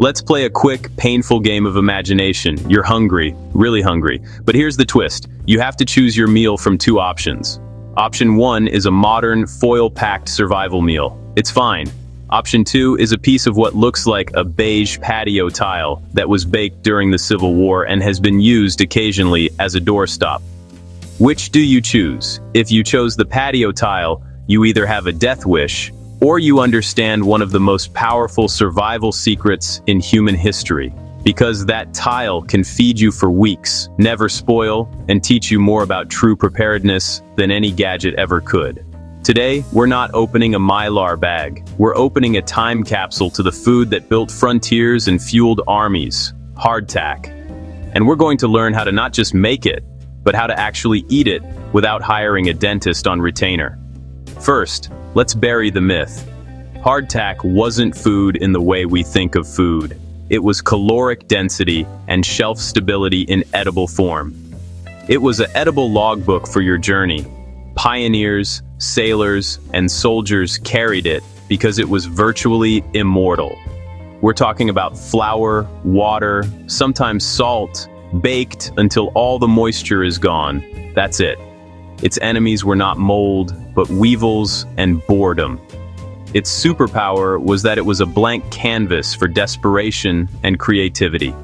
Let's play a quick, painful game of imagination. You're hungry, really hungry. But here's the twist. You have to choose your meal from two options. Option 1 is a modern, foil-packed survival meal. It's fine. Option 2 is a piece of what looks like a beige patio tile that was baked during the Civil War and has been used occasionally as a doorstop. Which do you choose? If you chose the patio tile, you either have a death wish, or you understand one of the most powerful survival secrets in human history. Because that tile can feed you for weeks, never spoil, and teach you more about true preparedness than any gadget ever could. Today, we're not opening a Mylar bag. We're opening a time capsule to the food that built frontiers and fueled armies, hardtack. And we're going to learn how to not just make it, but how to actually eat it without hiring a dentist on retainer. First, let's bury the myth. Hardtack wasn't food in the way we think of food. It was caloric density and shelf stability in edible form. It was an edible logbook for your journey. Pioneers, sailors, and soldiers carried it because it was virtually immortal. We're talking about flour, water, sometimes salt, baked until all the moisture is gone. That's it. Its enemies were not mold, but weevils and boredom. Its superpower was that it was a blank canvas for desperation and creativity.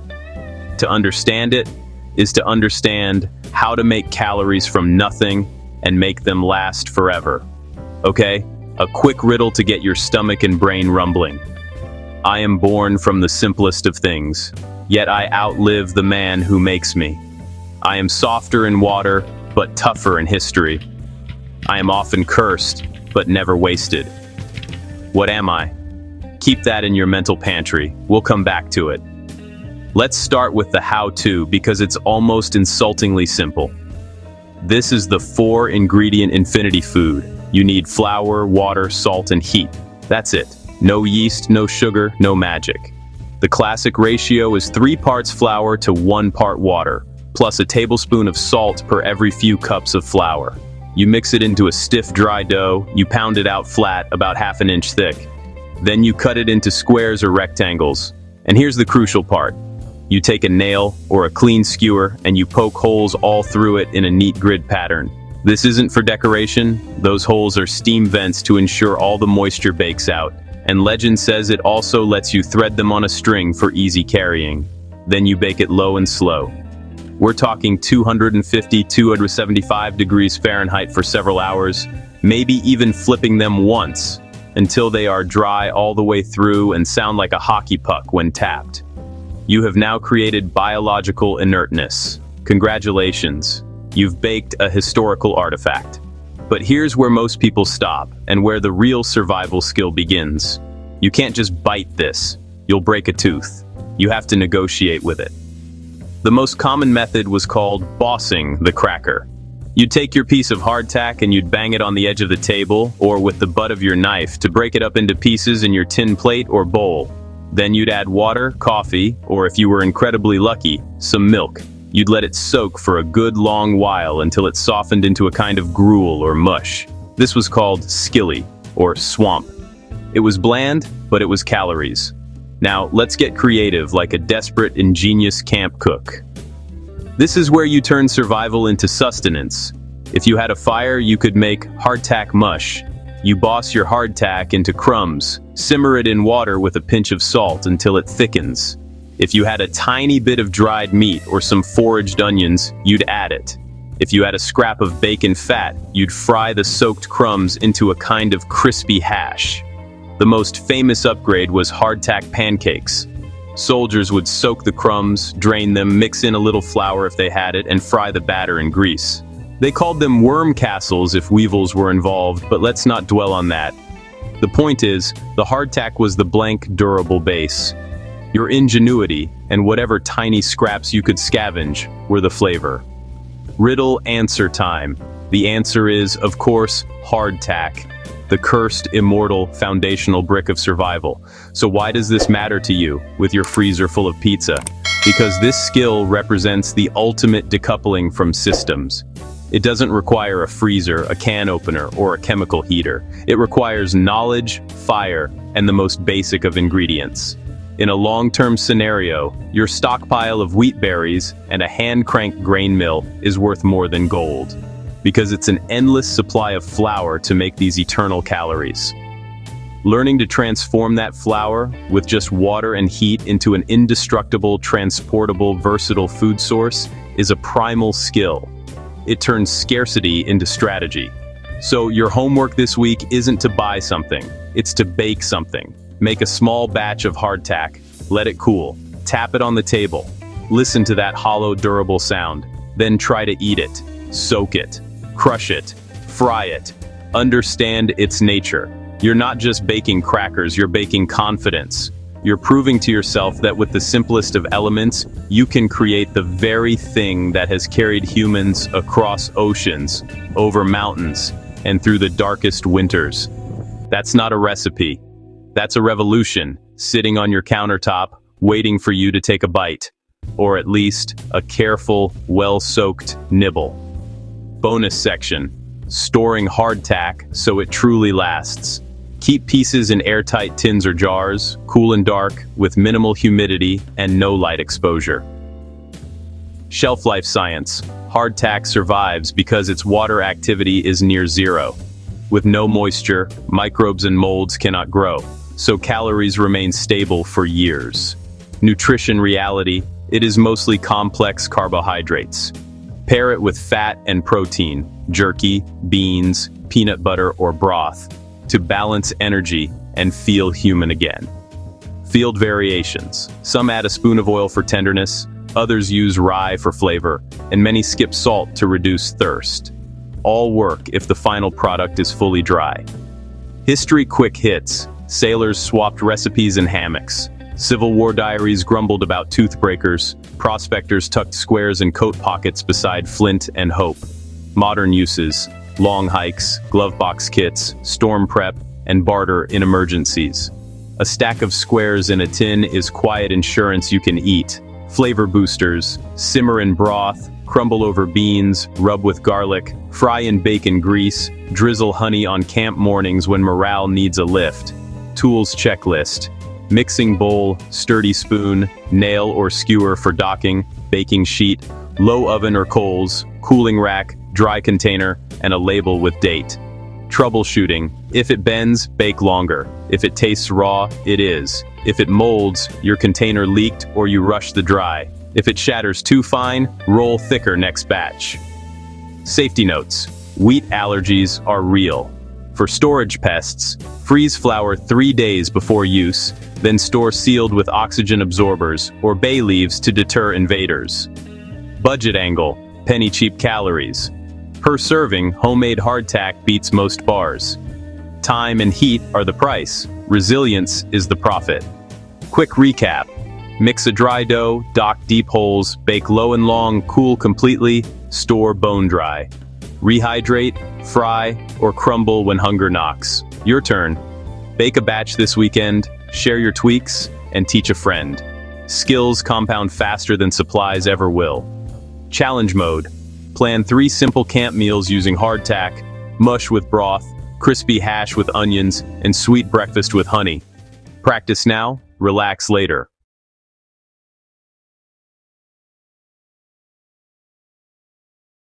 To understand it is to understand how to make calories from nothing and make them last forever. Okay, a quick riddle to get your stomach and brain rumbling. I am born from the simplest of things, yet I outlive the man who makes me. I am softer in water, but tougher in history. I am often cursed, but never wasted. What am I? Keep that in your mental pantry. We'll come back to it. Let's start with the how-to because it's almost insultingly simple. This is the 4-ingredient infinity food. You need flour, water, salt, and heat. That's it. No yeast, no sugar, no magic. The classic ratio is 3 parts flour to 1 part water, plus a tablespoon of salt per every few cups of flour. You mix it into a stiff, dry dough, you pound it out flat, about ½ an inch thick. Then you cut it into squares or rectangles. And here's the crucial part. You take a nail or a clean skewer and you poke holes all through it in a neat grid pattern. This isn't for decoration. Those holes are steam vents to ensure all the moisture bakes out. And legend says it also lets you thread them on a string for easy carrying. Then you bake it low and slow. We're talking 250, 275 degrees Fahrenheit for several hours, maybe even flipping them once, until they are dry all the way through and sound like a hockey puck when tapped. You have now created biological inertness. Congratulations, you've baked a historical artifact. But here's where most people stop, and where the real survival skill begins. You can't just bite this. You'll break a tooth. You have to negotiate with it. The most common method was called bossing the cracker. You'd take your piece of hardtack and you'd bang it on the edge of the table, or with the butt of your knife, to break it up into pieces in your tin plate or bowl. Then you'd add water, coffee, or if you were incredibly lucky, some milk. You'd let it soak for a good long while until it softened into a kind of gruel or mush. This was called skilly, or swamp. It was bland, but it was calories. Now, let's get creative like a desperate, ingenious camp cook. This is where you turn survival into sustenance. If you had a fire, you could make hardtack mush. You boss your hardtack into crumbs, simmer it in water with a pinch of salt until it thickens. If you had a tiny bit of dried meat or some foraged onions, you'd add it. If you had a scrap of bacon fat, you'd fry the soaked crumbs into a kind of crispy hash. The most famous upgrade was hardtack pancakes. Soldiers would soak the crumbs, drain them, mix in a little flour if they had it, and fry the batter in grease. They called them worm castles if weevils were involved, but let's not dwell on that. The point is, the hardtack was the blank, durable base. Your ingenuity, and whatever tiny scraps you could scavenge, were the flavor. Riddle answer time. The answer is, of course, hardtack. The cursed, immortal, foundational brick of survival. So why does this matter to you, with your freezer full of pizza? Because this skill represents the ultimate decoupling from systems. It doesn't require a freezer, a can opener, or a chemical heater. It requires knowledge, fire, and the most basic of ingredients. In a long-term scenario, your stockpile of wheat berries and a hand-cranked grain mill is worth more than gold, because it's an endless supply of flour to make these eternal calories. Learning to transform that flour with just water and heat into an indestructible, transportable, versatile food source is a primal skill. It turns scarcity into strategy. So your homework this week isn't to buy something, it's to bake something. Make a small batch of hardtack, let it cool, tap it on the table, listen to that hollow, durable sound, then try to eat it, soak it, crush it, fry it. Understand its nature. You're not just baking crackers, you're baking confidence. You're proving to yourself that with the simplest of elements, you can create the very thing that has carried humans across oceans, over mountains, and through the darkest winters. That's not a recipe. That's a revolution, sitting on your countertop, waiting for you to take a bite, or at least a careful, well-soaked nibble. Bonus section: storing hardtack so it truly lasts. Keep pieces in airtight tins or jars, cool and dark, with minimal humidity and no light exposure. Shelf life science: hardtack survives because its water activity is near zero. With no moisture, microbes and molds cannot grow, so calories remain stable for years. Nutrition reality: it is mostly complex carbohydrates. Pair it with fat and protein, jerky, beans, peanut butter, or broth, to balance energy and feel human again. Field variations: some add a spoon of oil for tenderness, others use rye for flavor, and many skip salt to reduce thirst. All work if the final product is fully dry. History quick hits: sailors swapped recipes in hammocks. Civil War diaries grumbled about toothbreakers. Prospectors tucked squares in coat pockets beside flint and hope. Modern uses: long hikes, glove box kits, storm prep, and barter in emergencies. A stack of squares in a tin is quiet insurance you can eat. Flavor boosters: simmer in broth, crumble over beans, rub with garlic, fry in bacon grease, drizzle honey on camp mornings when morale needs a lift. Tools checklist: mixing bowl, sturdy spoon, nail or skewer for docking, baking sheet, low oven or coals, cooling rack, dry container, and a label with date. Troubleshooting: if it bends, bake longer. If it tastes raw, it is. If it molds, your container leaked or you rush the dry. If it shatters too fine, roll thicker next batch. Safety notes: wheat allergies are real. For storage pests, freeze flour 3 days before use, then store sealed with oxygen absorbers or bay leaves to deter invaders. Budget angle: penny cheap calories. Per serving, homemade hardtack beats most bars. Time and heat are the price. Resilience is the profit. Quick recap: mix a dry dough, dock deep holes, bake low and long, cool completely, store bone dry. Rehydrate, fry, or crumble when hunger knocks. Your turn. Bake a batch this weekend, share your tweaks, and teach a friend. Skills compound faster than supplies ever will. Challenge mode: plan 3 simple camp meals using hardtack: mush with broth, crispy hash with onions, and sweet breakfast with honey. Practice now, relax later.